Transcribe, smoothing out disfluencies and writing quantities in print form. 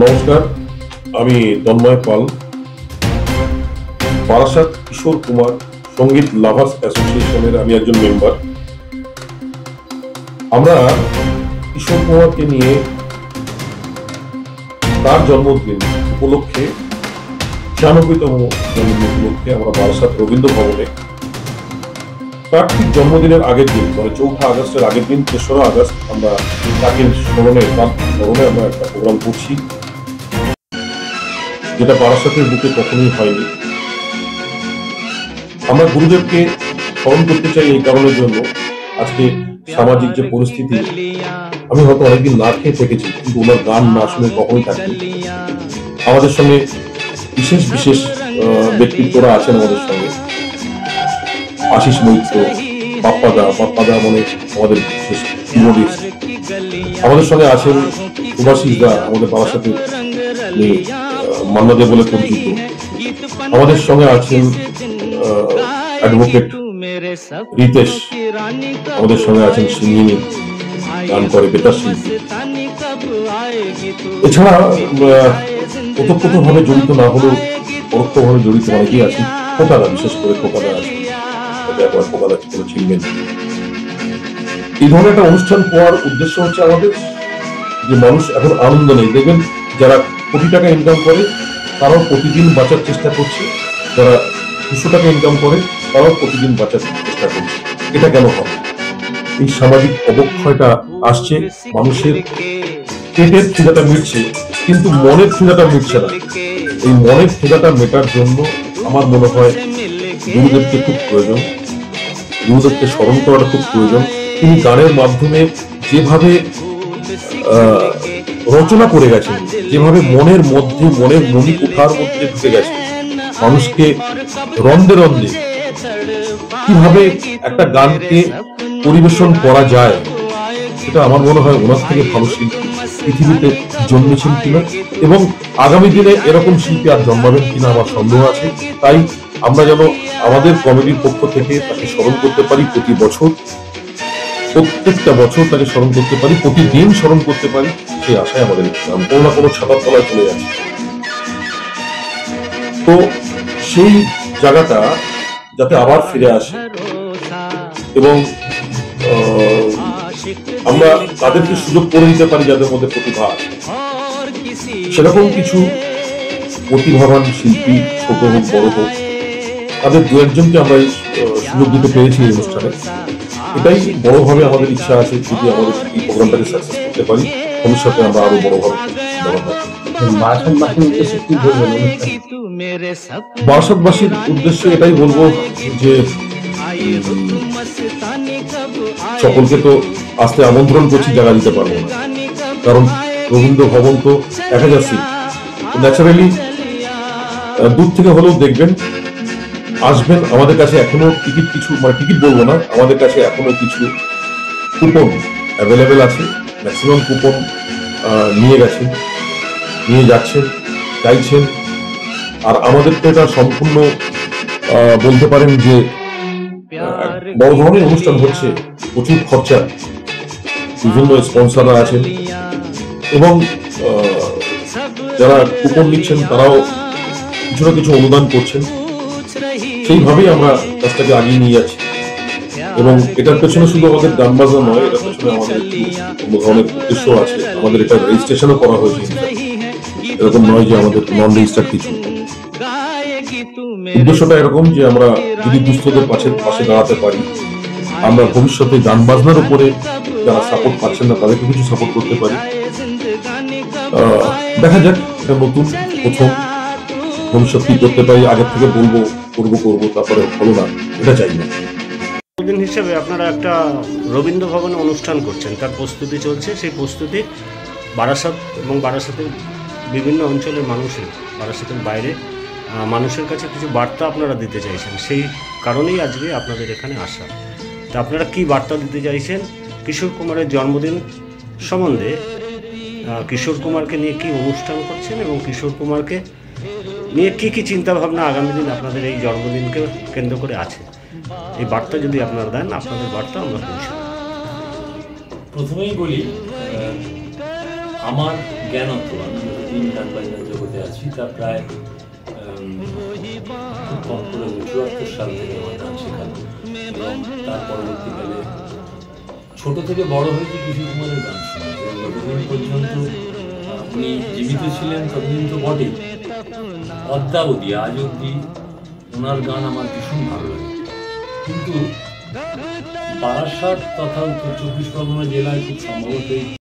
নমস্কার, আমি তন্ময় পাল, বারাসাত কিশোর কুমার সঙ্গীত লাভার্স অ্যাসোসিয়েশনের আমি একজন মেম্বার। আমরা কিশোর কুমারকে নিয়ে তার জন্মদিন উপলক্ষে 96তম জন্মদিন উপলক্ষে আমরা বারাসাত রবীন্দ্র ভবনে তার ঠিক জন্মদিনের আগের দিন মানে 4 আগস্টের আগের দিন 3রা আগস্ট আমরা তাকে স্মরণে আমরা একটা প্রোগ্রাম করছি, যেটা বারাসাতের বুকে কখনোই হয়নি। আমরা গুরুদেবকে স্মরণ করতে চাই এই কারণের জন্য, আজকে সামাজিক যে পরিস্থিতি, আমি হয়তো অনেকদিন না খেয়ে থেকেছি, কিন্তু ওনার গান না শুনে কখনোই থাকি। আমাদের সঙ্গে বিশেষ বিশেষ ব্যক্তিত্বরা আছেন আমাদের সঙ্গে, আশিস মৈত্র, বাপ্পাদা মানে আমাদের কিবোর্ডিস্ট। আমাদের সঙ্গে আছেন সুভাষিস দা, আমাদের বারাসাতে মান্নাদে বলে পরিচিত। আমাদের সঙ্গে আছেন অ্যাডভোকেট রিতেশ, আমাদের সঙ্গে আছেন সিঙ্গিনী, গান করে বেতার শিল্পী। এছাড়া ওতপ্রোতভাবে জড়িত না হলেও পরোক্ষভাবে জড়িত অনেকেই আছেন। খোকাদা, বিশেষ করে খোকাদা আছে, খোকাদা করে চিনবেন। এই ধরনের একটা অনুষ্ঠান করার উদ্দেশ্য হচ্ছে আমাদের যে মানুষ এখন আনন্দ নেই, দেখবেন যারা কোটি টাকা ইনকাম করে তারাও প্রতিদিন বাঁচার চেষ্টা করছে, যারা 200 টাকা ইনকাম করে তারাও প্রতিদিন বাঁচার চেষ্টা করছে। এটা কেন হবে? এই সামাজিক অবক্ষয়টা আসছে, মানুষের পেটের খিদাটা মিটছে কিন্তু মনের খিদাটা মিটছে না। এই মনের খিদাটা মেটার জন্য আমার মনে হয় গুরুদেবকে খুব প্রয়োজন, গুরুদেবকে স্মরণ করাটা খুব প্রয়োজন। তিনি গানের মাধ্যমে যেভাবে রচনা করে গেছেন, যেভাবে মনের মধ্যে, মনের মনি কোঠার মধ্যে ঢুকে গেছে, মানুষকে রন্ধে রন্ধে কিভাবে একটা গানকে পরিবেশন করা যায়, সেটা আমার মনে হয় ওনার থেকে ভালো শিল্পী পৃথিবীতে জন্মেছেন কিনা, এবং আগামী দিনে এরকম শিল্পী আর জন্মাবেন কিনা আমার সন্দেহ আছে। তাই আমরা যেন আমাদের কমিটির পক্ষ থেকে তাকে স্মরণ করতে পারি প্রতি বছর, প্রত্যেকটা বছর তাকে স্মরণ করতে পারি, প্রতিদিন স্মরণ করতে পারি, সেই আশায় আমাদের কোনো না কোনো ছাতার তলায় চলে যাচ্ছে। তো সেই জায়গাটা যাতে আবার ফিরে আসে এবং আমরা তাদেরকে সুযোগ করে দিতে পারি যাদের মধ্যে প্রতিভা আছে, সেরকম কিছু প্রতিভাবান শিল্পী, ছোট হোক বড় হোক, তাদের 2-1জনকে আমরা সুযোগ দিতে পেরেছি এই অনুষ্ঠানে। এটাই বড়ভাবে আমাদের ইচ্ছা আছে, যদি আমাদের এই প্রোগ্রামটাকে সাকসেস করতে পারি, ভবিষ্যতে আমরা আরো বড়ভাবে বারাসাতবাসীর উদ্দেশ্যে এটাই বলবো যে সকলকে তো আসতে আমন্ত্রণ করছি, জায়গা দিতে পারবো না, কারণ রবীন্দ্র ভবন তো 1000 সিট, ন্যাচারালি দূর থেকে হলেও দেখবেন, আসবেন। আমাদের কাছে এখনো টিকিট টিকিট বলবো না, আমাদের কাছে এখনো কিছু কুপন অ্যাভেলেবেল আছে। ম্যাক্সিমাম কুপন নিয়ে যাচ্ছেন, চাইছেন। আর আমাদের তো এটা সম্পূর্ণ বলতে পারেন যে বড় ধরনের অনুষ্ঠান হচ্ছে, প্রচুর খরচা, বিভিন্ন স্পন্সররা আছেন এবং যারা কুপন নিচ্ছেন তারাও কিছু না কিছু অনুদান করছেন। সেইভাবেই আমরা কাজটাকে আগিয়ে নিয়ে যাচ্ছি এবং এটার পেছনে শুধু আমাদের গান বাজনা নয়, এটার পেছনে আমাদের অন্য ধরনের উদ্দেশ্য আছে। আমাদের এটা রেজিস্ট্রেশনও করা হয়েছে, এরকম নয় যে আমাদের নন রেজিস্টার কিছু। উদ্দেশ্যটা এরকম যে আমরা যদি দুস্থদের পাশে দাঁড়াতে পারি, আমরা ভবিষ্যতে গান বাজনার উপরে যারা সাপোর্ট পাচ্ছেন না তাদেরকে কিছু সাপোর্ট করতে পারি। দেখা যাক, এটা নতুন প্রথম, ভবিষ্যৎ কি করতে পারি। আগের থেকে বলবো করবো, তারপরে হলো না, এটা চাই না। দিন হিসেবে আপনারা একটা রবীন্দ্র ভবনে অনুষ্ঠান করছেন, তার প্রস্তুতি চলছে। সেই প্রস্তুতি বারাসাত এবং বারাসাতের বিভিন্ন অঞ্চলের মানুষের, বারাসাতের বাইরে মানুষের কাছে কিছু বার্তা আপনারা দিতে চাইছেন, সেই কারণেই আজকে আপনাদের এখানে আসা। তা আপনারা কি বার্তা দিতে চাইছেন কিশোর কুমারের জন্মদিন সম্বন্ধে? কিশোর কুমারকে নিয়ে কি অনুষ্ঠান করছেন এবং কিশোর কুমারকে নিয়ে কি কি চিন্তাভাবনা আগামী দিন আপনাদের এই জন্মদিনকে কেন্দ্র করে আছে, এই বার্তা যদি আপনারা দেন, আপনাদের বার্তা আমরা পৌঁছে। প্রথমেই বলি, আমার জ্ঞানত আমি যতদিন গান বাজনার জগতে আছি তা প্রায় খুব কম করে ৭৪ সাল থেকে আমার গান শেখানো, এবং তার পরবর্তীকালে ছোট থেকে বড় হয়েছে কিশোর কুমারের গান শোনা। এবং যতদিন পর্যন্ত উনি জীবিত ছিলেন ততদিন তো বটেই, অদ্যাবধি আজ অবধি ওনার গান আমার ভীষণ ভালো লাগে। কিন্তু বারাসাত তথা উত্তর ২৪ পরগনা জেলায় খুব সম্ভবত